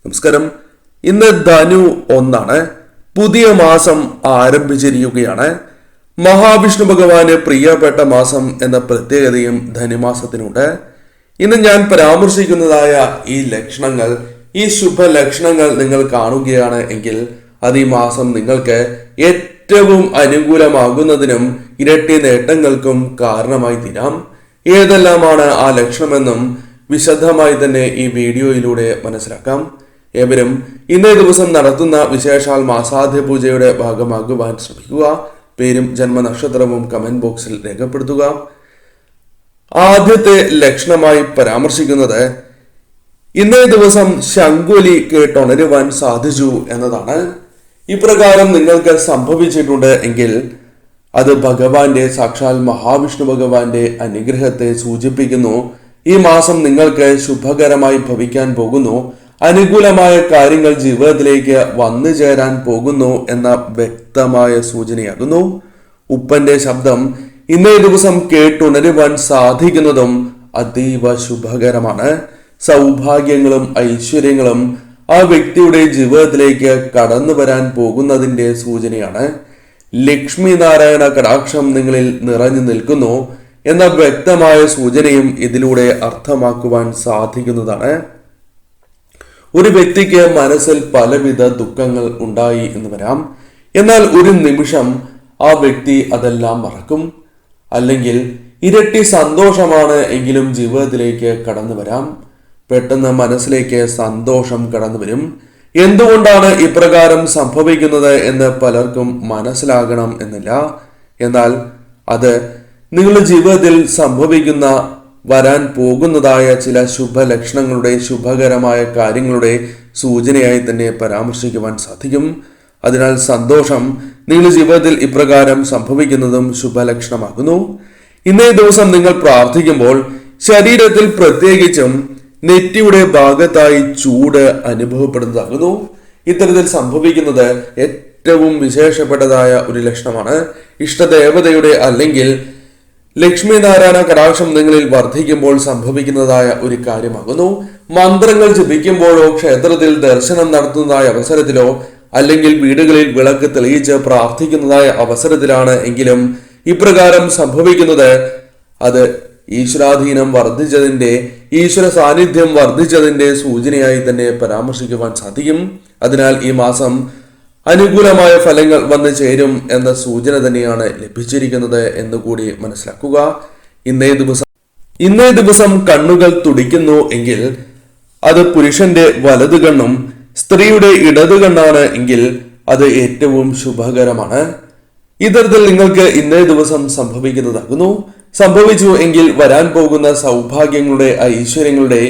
നമസ്കാരം. ഇന്ന് ധനു 1 പുതിയ മാസം ആരംഭിച്ചിരിക്കുകയാണ്. മഹാവിഷ്ണു ഭഗവാന് പ്രിയപ്പെട്ട മാസം എന്ന പ്രത്യേകതയും ധനുമാസത്തിനുണ്ട്. ഇന്ന് ഞാൻ പരാമർശിക്കുന്നതായ ഈ ലക്ഷണങ്ങൾ, ഈ ശുഭലക്ഷണങ്ങൾ നിങ്ങൾ കാണുകയാണ് എങ്കിൽ അത് ഈ മാസം നിങ്ങൾക്ക് ഏറ്റവും അനുകൂലമാകുന്നതിനും ഇരട്ടി നേട്ടങ്ങൾക്കും കാരണമായി തീരാം. ഏതെല്ലാമാണ് ആ ലക്ഷണമെന്നും വിശദമായി തന്നെ ഈ വീഡിയോയിലൂടെ മനസ്സിലാക്കാം. ഏവരും ഇന്നേ ദിവസം നടത്തുന്ന വിശേഷാൽ മാസാദ്യ പൂജയുടെ ഭാഗമാകുവാൻ ശ്രമിക്കുക. പേരും ജന്മനക്ഷത്രവും കമന്റ് ബോക്സിൽ രേഖപ്പെടുത്തുക. ആദ്യത്തെ ലക്ഷണമായി പരാമർശിക്കുന്നത് ഇന്നേ ദിവസം ശങ്കുലി കേട്ടുണരുവാൻ സാധിച്ചു എന്നതാണ്. ഇപ്രകാരം നിങ്ങൾക്ക് സംഭവിച്ചിട്ടുണ്ട് എങ്കിൽ അത് ഭഗവാന്റെ, സാക്ഷാൽ മഹാവിഷ്ണു ഭഗവാന്റെ അനുഗ്രഹത്തെ സൂചിപ്പിക്കുന്നു. ഈ മാസം നിങ്ങൾക്ക് ശുഭകരമായി ഭവിക്കാൻ പോകുന്നു, അനുകൂലമായ കാര്യങ്ങൾ ജീവിതത്തിലേക്ക് വന്നു ചേരാൻ പോകുന്നു എന്ന വ്യക്തമായ സൂചനയാകുന്നു. ഉപ്പന്റെ ശബ്ദം ഇന്നേ ദിവസം കേട്ടുണരുവാൻ സാധിക്കുന്നതും അതീവ ശുഭകരമാണ്. സൗഭാഗ്യങ്ങളും ഐശ്വര്യങ്ങളും ആ വ്യക്തിയുടെ ജീവിതത്തിലേക്ക് കടന്നു വരാൻ പോകുന്നതിന്റെ സൂചനയാണ്. ലക്ഷ്മി നാരായണ കടാക്ഷം നിങ്ങളിൽ നിറഞ്ഞു നിൽക്കുന്നു എന്ന വ്യക്തമായ സൂചനയും ഇതിലൂടെ അർത്ഥമാക്കുവാൻ സാധിക്കുന്നതാണ്. ഒരു വ്യക്തിക്ക് മനസ്സിൽ പലവിധ ദുഃഖങ്ങൾ ഉണ്ടായി എന്ന് വരാം. എന്നാൽ ഒരു നിമിഷം ആ വ്യക്തി അതെല്ലാം മറക്കും. അല്ലെങ്കിൽ ഇരട്ടി സന്തോഷമാണ് എങ്കിലും ജീവിതത്തിലേക്ക് കടന്നു വരാം. പെട്ടെന്ന് മനസ്സിലേക്ക് സന്തോഷം കടന്നു വരും. എന്തുകൊണ്ടാണ് ഇപ്രകാരം സംഭവിക്കുന്നത് എന്ന് പലർക്കും മനസ്സിലാകണം എന്നില്ല. എന്നാൽ അത് നിങ്ങളുടെ ജീവിതത്തിൽ സംഭവിക്കുന്ന, വരാൻ പോകുന്നതായ ചില ശുഭലക്ഷണങ്ങളുടെ, ശുഭകരമായ കാര്യങ്ങളുടെ സൂചനയായി തന്നെ പരാമർശിക്കുവാൻ സാധിക്കും. അതിനാൽ സന്തോഷം നിങ്ങളുടെ ജീവിതത്തിൽ ഇപ്രകാരം സംഭവിക്കുന്നതും ശുഭലക്ഷണമാകുന്നു. ഇന്നേ ദിവസം നിങ്ങൾ പ്രാർത്ഥിക്കുമ്പോൾ ശരീരത്തിൽ പ്രത്യേകിച്ചും നെറ്റിയുടെ ഭാഗത്തായി ചൂട് അനുഭവപ്പെടുന്നതാകുന്നു. ഇത്തരത്തിൽ സംഭവിക്കുന്നത് ഏറ്റവും വിശേഷപ്പെട്ടതായ ഒരു ലക്ഷണമാണ്. ഇഷ്ടദേവതയുടെ അല്ലെങ്കിൽ ലക്ഷ്മി നാരായണ കടാക്ഷം നിങ്ങളിൽ വർദ്ധിക്കുമ്പോൾ സംഭവിക്കുന്നതായ ഒരു കാര്യമാകുന്നു. മന്ത്രങ്ങൾ ജപിക്കുമ്പോഴോ ക്ഷേത്രത്തിൽ ദർശനം നടത്തുന്നതായ അവസരത്തിലോ അല്ലെങ്കിൽ വീടുകളിൽ വിളക്ക് തെളിയിച്ച് പ്രാർത്ഥിക്കുന്നതായ അവസരത്തിലാണ് എങ്കിലും ഇപ്രകാരം സംഭവിക്കുന്നത് അത് ഈശ്വരാധീനം വർദ്ധിച്ചതിന്റെ, ഈശ്വര സാന്നിധ്യം വർദ്ധിച്ചതിന്റെ സൂചനയായി തന്നെ പരാമർശിക്കുവാൻ സാധിക്കും. അതിനാൽ ഈ മാസം അനുകൂലമായ ഫലങ്ങൾ വന്നു ചേരും എന്ന സൂചന തന്നെയാണ് ലഭിച്ചിരിക്കുന്നത് എന്നുകൂടി മനസ്സിലാക്കുക. ഇന്നേ ദിവസം കണ്ണുകൾ തുടിക്കുന്നു എങ്കിൽ അത് പുരുഷന്റെ വലതു കണ്ണും സ്ത്രീയുടെ ഇടതു കണ്ണാണ് എങ്കിൽ അത് ഏറ്റവും ശുഭകരമാണ്. ഇത്തരത്തിൽ നിങ്ങൾക്ക് ഇന്നേ ദിവസം സംഭവിക്കുന്നതാകുന്നു. സംഭവിച്ചു എങ്കിൽ വരാൻ പോകുന്ന സൗഭാഗ്യങ്ങളുടെ, ഐശ്വര്യങ്ങളുടെ,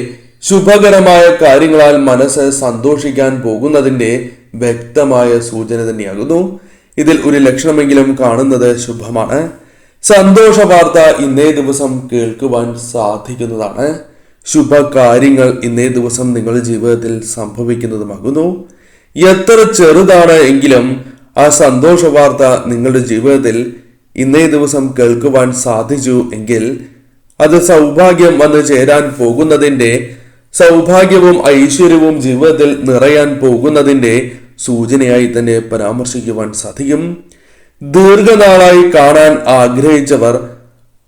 ശുഭകരമായ കാര്യങ്ങളാൽ മനസ്സ് സന്തോഷിക്കാൻ പോകുന്നതിന്റെ വ്യക്തമായ സൂചന തന്നെയാകുന്നു. ഇതിൽ ഒരു ലക്ഷണമെങ്കിലും കാണുന്നത് ശുഭമാണ്. സന്തോഷ വാർത്ത ഇന്നേ ദിവസം കേൾക്കുവാൻ സാധിക്കുന്നതാണ്. ശുഭകാര്യങ്ങൾ ഇന്നേ ദിവസം നിങ്ങളുടെ ജീവിതത്തിൽ സംഭവിക്കുന്നതുമാകുന്നു. എത്ര ചെറുതാണ് എങ്കിലും ആ സന്തോഷ വാർത്ത നിങ്ങളുടെ ജീവിതത്തിൽ ഇന്നേ ദിവസം കേൾക്കുവാൻ സാധിച്ചു എങ്കിൽ അത് സൗഭാഗ്യം വന്നു ചേരാൻ പോകുന്നതിന്റെ, സൗഭാഗ്യവും ഐശ്വര്യവും ജീവിതത്തിൽ നിറയാൻ പോകുന്നതിന്റെ സൂചനയായി തന്നെ പരാമർശിക്കുവാൻ സാധിക്കും. ദീർഘനാളായി കാണാൻ ആഗ്രഹിച്ചവർ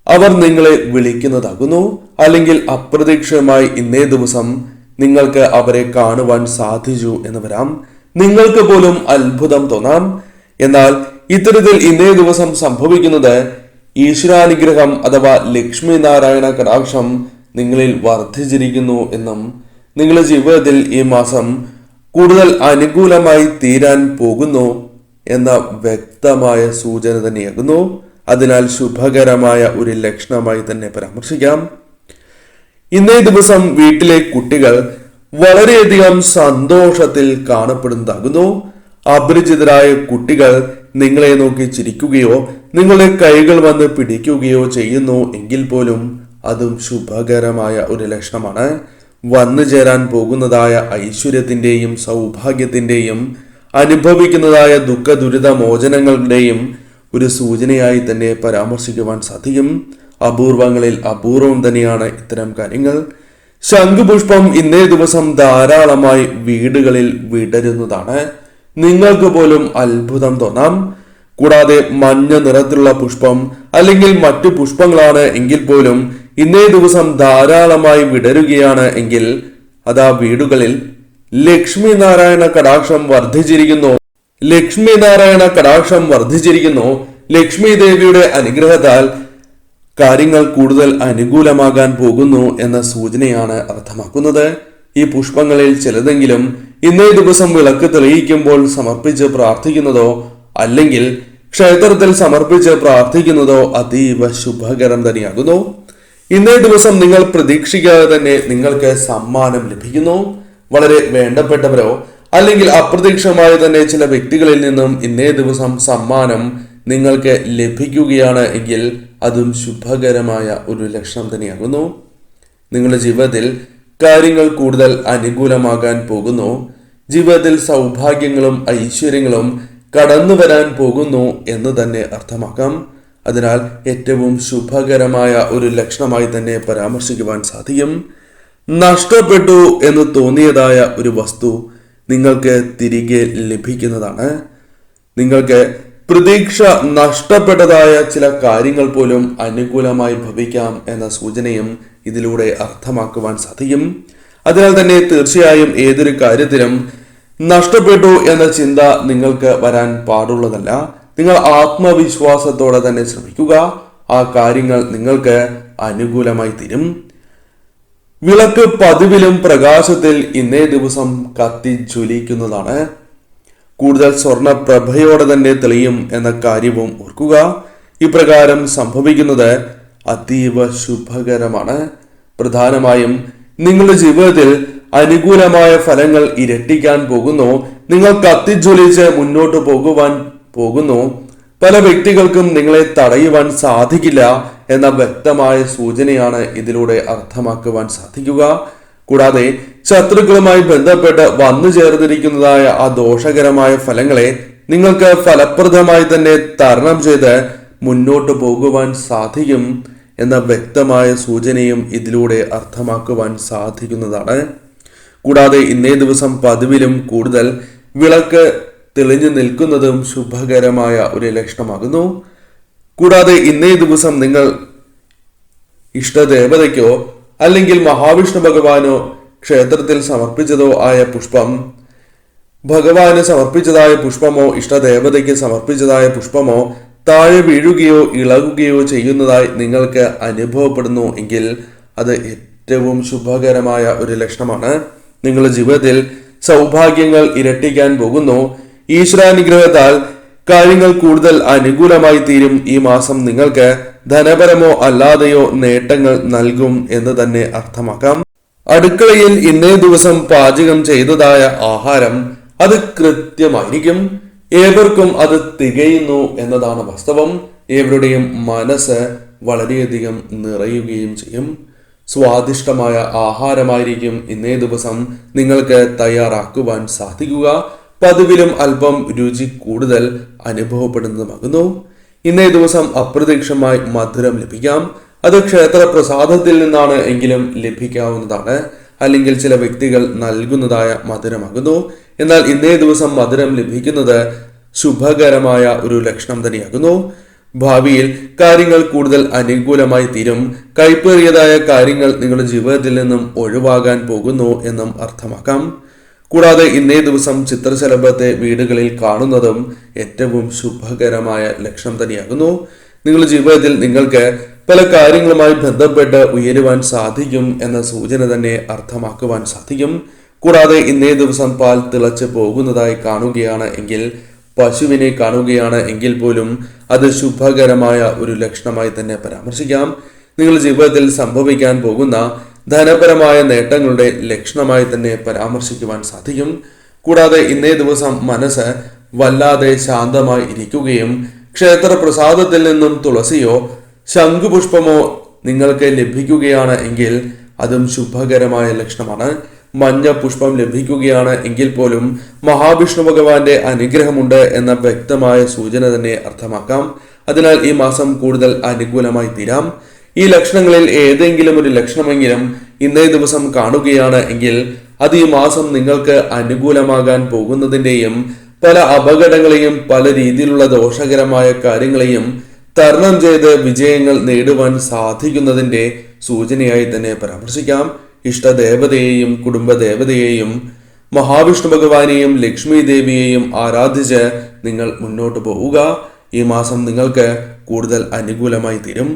അവർ നിങ്ങളെ വിളിക്കുന്നതാകുന്നു. അല്ലെങ്കിൽ അപ്രതീക്ഷിതമായി ഇന്നേ ദിവസം നിങ്ങൾക്ക് അവരെ കാണുവാൻ സാധിച്ചു എന്ന് വരാം. നിങ്ങൾക്ക് പോലും അത്ഭുതം തോന്നാം. എന്നാൽ ഇത്തരത്തിൽ ഇന്നേ ദിവസം സംഭവിക്കുന്നത് ഈശ്വരാനുഗ്രഹം അഥവാ ലക്ഷ്മി നാരായണ കടാക്ഷം നിങ്ങളിൽ വർദ്ധിച്ചിരിക്കുന്നു എന്നും നിങ്ങളുടെ ജീവിതത്തിൽ ഈ മാസം കൂടുതൽ അനുകൂലമായി തീരാൻ പോകുന്നു എന്ന വ്യക്തമായ സൂചന തന്നെയാകുന്നു. അതിനാൽ ശുഭകരമായ ഒരു ലക്ഷണമായി തന്നെ പരാമർശിക്കാം. ഇന്നേ ദിവസം വീട്ടിലെ കുട്ടികൾ വളരെയധികം സന്തോഷത്തിൽ കാണപ്പെടുന്നതാകുന്നു. അപരിചിതരായ കുട്ടികൾ നിങ്ങളെ നോക്കി ചിരിക്കുകയോ നിങ്ങളുടെ കൈകൾ വന്ന് പിടിക്കുകയോ ചെയ്യുന്നു എങ്കിൽ പോലും അതും ശുഭകരമായ ഒരു ലക്ഷണമാണ്. വന്നു ചേരാൻ പോകുന്നതായ ഐശ്വര്യത്തിന്റെയും സൗഭാഗ്യത്തിന്റെയും അനുഭവിക്കുന്നതായ ദുഃഖ ദുരിത മോചനങ്ങളുടെയും ഒരു സൂചനയായി തന്നെ പരാമർശിക്കുവാൻ സാധിക്കും. അപൂർവങ്ങളിൽ അപൂർവം തന്നെയാണ് ഇത്തരം കാര്യങ്ങൾ. ശംഖുപുഷ്പം ഇന്നേ ദിവസം ധാരാളമായി വീടുകളിൽ വിടരുന്നതാണ്. നിങ്ങൾക്ക് പോലും അത്ഭുതം തോന്നാം. കൂടാതെ മഞ്ഞ നിറത്തിലുള്ള പുഷ്പം അല്ലെങ്കിൽ മറ്റു പുഷ്പങ്ങളാണ് എങ്കിൽ പോലും ഇന്നേ ദിവസം ധാരാളമായി വിടരുകയാണ് എങ്കിൽ അതാ വീടുകളിൽ ലക്ഷ്മി നാരായണ കടാക്ഷം വർദ്ധിച്ചിരിക്കുന്നു. ലക്ഷ്മി നാരായണ കടാക്ഷം വർദ്ധിച്ചിരിക്കുന്നു. ലക്ഷ്മി ദേവിയുടെ അനുഗ്രഹത്താൽ കാര്യങ്ങൾ കൂടുതൽ അനുകൂലമാകാൻ പോകുന്നു എന്ന സൂചനയാണ് അർത്ഥമാക്കുന്നത്. ഈ പുഷ്പങ്ങളിൽ ചിലതെങ്കിലും ഇന്നേ ദിവസം വിളക്ക് തെളിയിക്കുമ്പോൾ സമർപ്പിച്ച് പ്രാർത്ഥിക്കുന്നതോ അല്ലെങ്കിൽ ക്ഷേത്രത്തിൽ സമർപ്പിച്ച് പ്രാർത്ഥിക്കുന്നതോ അതീവ ശുഭകരം തന്നെയാകുന്നു. ഇന്നേ ദിവസം നിങ്ങൾ പ്രതീക്ഷിക്കാതെ തന്നെ നിങ്ങൾക്ക് സമ്മാനം ലഭിക്കുന്നു. വളരെ വേണ്ടപ്പെട്ടവരോ അല്ലെങ്കിൽ അപ്രതീക്ഷിതമായി തന്നെ ചില വ്യക്തികളിൽ നിന്നും ഇന്നേ ദിവസം സമ്മാനം നിങ്ങൾക്ക് ലഭിക്കുകയാണ് എങ്കിൽ അതും ശുഭകരമായ ഒരു ലക്ഷണം തന്നെയാകുന്നു. നിങ്ങളുടെ ജീവിതത്തിൽ കാര്യങ്ങൾ കൂടുതൽ അനുകൂലമാകാൻ പോകുന്നു. ജീവിതത്തിൽ സൗഭാഗ്യങ്ങളും ഐശ്വര്യങ്ങളും കടന്നു വരാൻ പോകുന്നു എന്ന് തന്നെ അർത്ഥമാക്കാം. അതിനാൽ ഏറ്റവും ശുഭകരമായ ഒരു ലക്ഷണമായി തന്നെ പരാമർശിക്കുവാൻ സാധിക്കും. നഷ്ടപ്പെട്ടു എന്ന് തോന്നിയതായ ഒരു വസ്തു നിങ്ങൾക്ക് തിരികെ ലഭിക്കുന്നതാണ്. നിങ്ങൾക്ക് പ്രതീക്ഷ നഷ്ടപ്പെട്ടതായ ചില കാര്യങ്ങൾ പോലും അനുകൂലമായി ഭവിക്കാം എന്ന സൂചനയും ഇതിലൂടെ അർത്ഥമാക്കുവാൻ സാധിക്കും. അതിനാൽ തന്നെ തീർച്ചയായും ഏതൊരു കാര്യത്തിലും നഷ്ടപ്പെട്ടു എന്ന ചിന്ത നിങ്ങൾക്ക് വരാൻ പാടുള്ളതല്ല. നിങ്ങൾ ആത്മവിശ്വാസത്തോടെ തന്നെ ശ്രമിക്കുക. ആ കാര്യങ്ങൾ നിങ്ങൾക്ക് അനുകൂലമായി തീരും. വിളക്ക് പതിവിലും പ്രകാശത്തിൽ ഇന്നേ ദിവസം കത്തി ജ്വലിക്കുന്നതാണ്. കൂടുതൽ സ്വർണ്ണ പ്രഭയോടെ തന്നെ തെളിയും എന്ന കാര്യവും ഓർക്കുക. ഇപ്രകാരം സംഭവിക്കുന്നത് അതീവ ശുഭകരമാണ്. പ്രധാനമായും നിങ്ങളുടെ ജീവിതത്തിൽ അനുകൂലമായ ഫലങ്ങൾ ഇരട്ടിക്കാൻ പോകുന്നു. നിങ്ങൾ കത്തിജ്വലിച്ച് മുന്നോട്ട് പോകുവാൻ പോകുന്നു. പല വ്യക്തികൾക്കും നിങ്ങളെ തടയുവാൻ സാധിക്കില്ല എന്ന വ്യക്തമായ സൂചനയാണ് ഇതിലൂടെ അർത്ഥമാക്കുവാൻ സാധിക്കുക. കൂടാതെ ശത്രുക്കളുമായി ബന്ധപ്പെട്ട് വന്നു ചേർന്നിരിക്കുന്നതായ ആ ദോഷകരമായ ഫലങ്ങളെ നിങ്ങൾക്ക് ഫലപ്രദമായി തന്നെ തരണം ചെയ്ത് മുന്നോട്ട് പോകുവാൻ സാധിക്കും എന്ന വ്യക്തമായ സൂചനയും ഇതിലൂടെ അർത്ഥമാക്കുവാൻ സാധിക്കുന്നതാണ്. കൂടാതെ ഇന്നേ ദിവസം പതിവിലും കൂടുതൽ വിളക്ക് തെളിഞ്ഞു നിൽക്കുന്നതും ശുഭകരമായ ഒരു ലക്ഷണമാകുന്നു. കൂടാതെ ഇന്നേ ദിവസം നിങ്ങൾ ഇഷ്ടദേവതയ്ക്കോ അല്ലെങ്കിൽ മഹാവിഷ്ണു ഭഗവാനോ ക്ഷേത്രത്തിൽ സമർപ്പിച്ചതോ ആയ പുഷ്പം, ഭഗവാന് സമർപ്പിച്ചതായ പുഷ്പമോ ഇഷ്ടദേവതയ്ക്ക് സമർപ്പിച്ചതായ പുഷ്പമോ താഴെ വീഴുകയോ ഇളകുകയോ ചെയ്യുന്നതായി നിങ്ങൾക്ക് അനുഭവപ്പെടുന്നു എങ്കിൽ അത് ഏറ്റവും ശുഭകരമായ ഒരു ലക്ഷണമാണ്. നിങ്ങളുടെ ജീവിതത്തിൽ സൗഭാഗ്യങ്ങൾ ഇരട്ടിക്കാൻ പോകുന്നു. ഈശ്വരാനുഗ്രഹത്താൽ കാര്യങ്ങൾ കൂടുതൽ അനുകൂലമായി തീരും. ഈ മാസം നിങ്ങൾക്ക് ധനപരമോ അല്ലാതെയോ നേട്ടങ്ങൾ നൽകും എന്ന് തന്നെ അർത്ഥമാക്കാം. അടുക്കളയിൽ ഇന്നേ ദിവസം പാചകം ചെയ്തതായ ആഹാരം അത് കൃത്യമായിരിക്കും. ഏവർക്കും അത് തികയുന്നു എന്നതാണ് വാസ്തവം. ഏവരുടെയും മനസ്സ് വളരെയധികം നിറയുകയും ചെയ്യും. സ്വാദിഷ്ടമായ ആഹാരമായിരിക്കും ഇന്നേ ദിവസം നിങ്ങൾക്ക് തയ്യാറാക്കുവാൻ സാധിക്കുക. പതിവിലും അല്പം രുചി കൂടുതൽ അനുഭവപ്പെടുന്നതുമാകുന്നു. ഇന്നേ ദിവസം അപ്രതീക്ഷിതമായി മധുരം ലഭിക്കാം. അത് ക്ഷേത്ര പ്രസാദത്തിൽ നിന്നാണ് എങ്കിലും ലഭിക്കാവുന്നതാണ്. അല്ലെങ്കിൽ ചില വ്യക്തികൾ നൽകുന്നതായ മധുരമാകുന്നു. എന്നാൽ ഇന്നേ ദിവസം മധുരം ലഭിക്കുന്നത് ശുഭകരമായ ഒരു ലക്ഷണം തന്നെയാകുന്നു. ഭാവിയിൽ കാര്യങ്ങൾ കൂടുതൽ അനുകൂലമായി തീരും. കൈപ്പേറിയതായ കാര്യങ്ങൾ നിങ്ങളുടെ ജീവിതത്തിൽ നിന്നും ഒഴിവാകാൻ പോകുന്നു എന്നും അർത്ഥമാക്കാം. കൂടാതെ ഇന്നേ ദിവസം ചിത്രശലഭത്തെ വീടുകളിൽ കാണുന്നതും ഏറ്റവും ശുഭകരമായ ലക്ഷണം തന്നെയാകുന്നു. നിങ്ങളുടെ ജീവിതത്തിൽ നിങ്ങൾക്ക് പല കാര്യങ്ങളുമായി ബന്ധപ്പെട്ട് ഉയരുവാൻ സാധിക്കും എന്ന സൂചന തന്നെ അർത്ഥമാക്കുവാൻ സാധിക്കും. കൂടാതെ ഇന്നേ ദിവസം പാൽ തിളച്ച് പോകുന്നതായി കാണുകയാണ് എങ്കിൽ, പശുവിനെ കാണുകയാണ് എങ്കിൽ പോലും അത് ശുഭകരമായ ഒരു ലക്ഷണമായി തന്നെ പരാമർശിക്കാം. നിങ്ങളുടെ ജീവിതത്തിൽ സംഭവിക്കാൻ പോകുന്ന ധനപരമായ നേട്ടങ്ങളുടെ ലക്ഷണമായി തന്നെ പരാമർശിക്കുവാൻ സാധിക്കും. കൂടാതെ ഇന്നേ ദിവസം മനസ്സ് വല്ലാതെ ശാന്തമായി ഇരിക്കുകയും ക്ഷേത്ര പ്രസാദത്തിൽ നിന്നും തുളസിയോ ശംഖുപുഷ്പമോ നിങ്ങൾക്ക് ലഭിക്കുകയാണ് എങ്കിൽ അതും ശുഭകരമായ ലക്ഷണമാണ്. മഞ്ഞ പുഷ്പം ലഭിക്കുകയാണ് എങ്കിൽ പോലും മഹാവിഷ്ണു ഭഗവാന്റെ അനുഗ്രഹമുണ്ട് എന്ന വ്യക്തമായ സൂചന തന്നെ അർത്ഥമാക്കാം. അതിനാൽ ഈ മാസം കൂടുതൽ അനുകൂലമായി തീരാം. ഈ ലക്ഷണങ്ങളിൽ ഏതെങ്കിലും ഒരു ലക്ഷണമെങ്കിലും ഇന്നേ ദിവസം കാണുകയാണ് എങ്കിൽ അത് ഈ മാസം നിങ്ങൾക്ക് അനുകൂലമാകാൻ പോകുന്നതിൻ്റെയും പല അപകടങ്ങളെയും പല രീതിയിലുള്ള ദോഷകരമായ കാര്യങ്ങളെയും തരണം ചെയ്ത് വിജയങ്ങൾ നേടുവാൻ സാധിക്കുന്നതിൻ്റെ സൂചനയായി തന്നെ പരാമർശിക്കാം. ഇഷ്ടദേവതയെയും കുടുംബദേവതയെയും മഹാവിഷ്ണു ഭഗവാനെയും ലക്ഷ്മി ദേവിയെയും ആരാധിച്ച് നിങ്ങൾ മുന്നോട്ട് പോവുക. ഈ മാസം നിങ്ങൾക്ക് കൂടുതൽ അനുകൂലമായി തീരും.